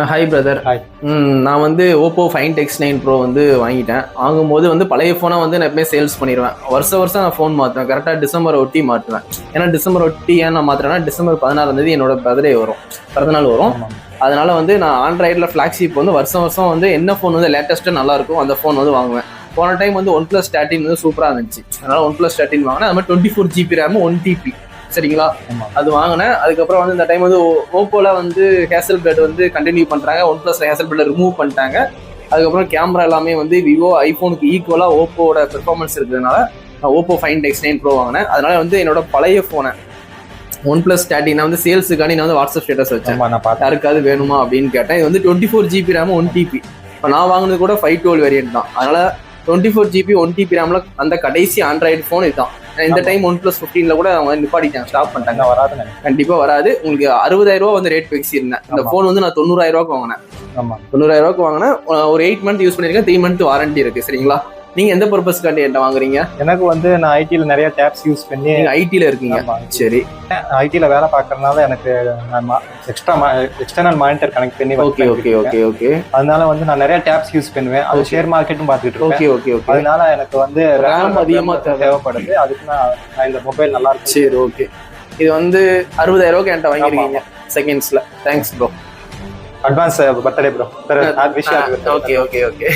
Hi brother. Hi. நான் வந்து Oppo fine டெக்ஸ் 9 bro வந்து வாங்கிட்டேன். வாங்கும்போது வந்து பழைய ஃபோனை வந்து நான் எப்பவுமே சேல்ஸ் பண்ணிடுவேன். வருஷம் நான் ஃபோன் மாற்றுவேன். கரெக்டாக டிசம்பர் ஒட்டி மாற்றுவேன். ஏன்னா டிசம்பர் ஒட்டி ஏன் நான் மாற்றுறேன்னா, டிசம்பர் 16 என்னோட பர்த்டே வரும், பிறந்தநாள் வரும். அதனால வந்து நான் ஆண்ட்ராய்டில் ஃப்ளாக்ஷிப் வந்து வருஷம் வந்து என்ன ஃபோன் வந்து லேட்டஸ்ட்டாக நல்லா இருக்கும் அந்த ஃபோன் வந்து வாங்குவேன். போன டைம் வந்து OnePlus 13 வந்து சூப்பராக இருந்துச்சு. அதனால OnePlus 13 வாங்கினேன். அது மாதிரி 24GB RAM 1TB சரிங்களா, அது வாங்கினேன். அதுக்கப்புறம் வந்து இந்த டைம் வந்து ஓப்போல வந்து ஹேசல் பிளட் வந்து கண்டினியூ பண்றாங்க. OnePlusல ஹேசல் பிளட் ரிமூவ் பண்ணிட்டாங்க. அதுக்கப்புறம் கேமரா எல்லாமே வந்து விவோ ஐபோனுக்கு ஈக்குவலா ஓப்போட பெர்ஃபார்மன்ஸ் இருக்கிறதுனால நான் ஓப்போ ஃபைன் டெக்ஸ் 9 ப்ரோ வாங்கினேன். அதனால வந்து என்னோட பழைய போனை OnePlus 13 நான் வந்து சேல்ஸுக்காண்டி நான் வந்து வாட்ஸ்அப் ஸ்டேட்டஸ் வச்சேன். யாருக்காவது வேணுமா அப்படின்னு கேட்டேன். இது வந்து 24GB RAM 1TB. இப்போ நான் வாங்கினது கூட 512 வேரியன்ட் தான். அதனால 24GB 1TB ரேம்ல அந்த கடைசி ஆண்ட்ராய்டு ஃபோன் இதுதான். இந்த டைம் OnePlus 15 கூட அவங்க நிப்பாட்டிட்டாங்க, ஸ்டாப் பண்ணிட்டாங்க. வராது, கண்டிப்பா வராது. உங்களுக்கு 60,000 ரூபா வந்து ரேட் பேசி இருந்தேன். இந்த ஃபோன் வந்து நான் 90,000 ரூபாய்க்கு வாங்கினேன். 90,000 ரூபாய்க்கு வாங்கினேன். ஒரு 8 மந்த் யூஸ் பண்ணிருக்கேன். 3 மந்த் வாரண்டி இருக்கு. சரிங்களா, நீங்க எந்த பர்பஸ்க்காண்டி என்கிட்ட வாங்குறீங்க? எனக்கு வந்து நான் ஐடில நிறைய டேப்ஸ் யூஸ் பண்ணி. ஐடில இருக்கீங்க? சரி. ஐடில வேலை பார்க்கறதுனால எனக்கு எக்ஸ்டர்னல் மானிட்டர் கனெக்ட் பண்ணி. ஓகே. அதனால வந்து நான் நிறைய டேப்ஸ் யூஸ் பண்ணுவேன். அது ஷேர் மார்க்கெட்டும் பார்த்துட்டு இருக்கேன். ஓகே. அதனால எனக்கு வந்து ரேம் அதிகமா தேவைப்படுது. அதுக்கு நான் இந்த மொபைல் நல்லா இருக்கு. சரி, ஓகே. இது வந்து 60,000 ரூபாய்க்கு என்கிட்ட வாங்கிருக்கீங்க செகண்ட்ஸ்ல. Thanks bro. Advance birthday bro. Okay.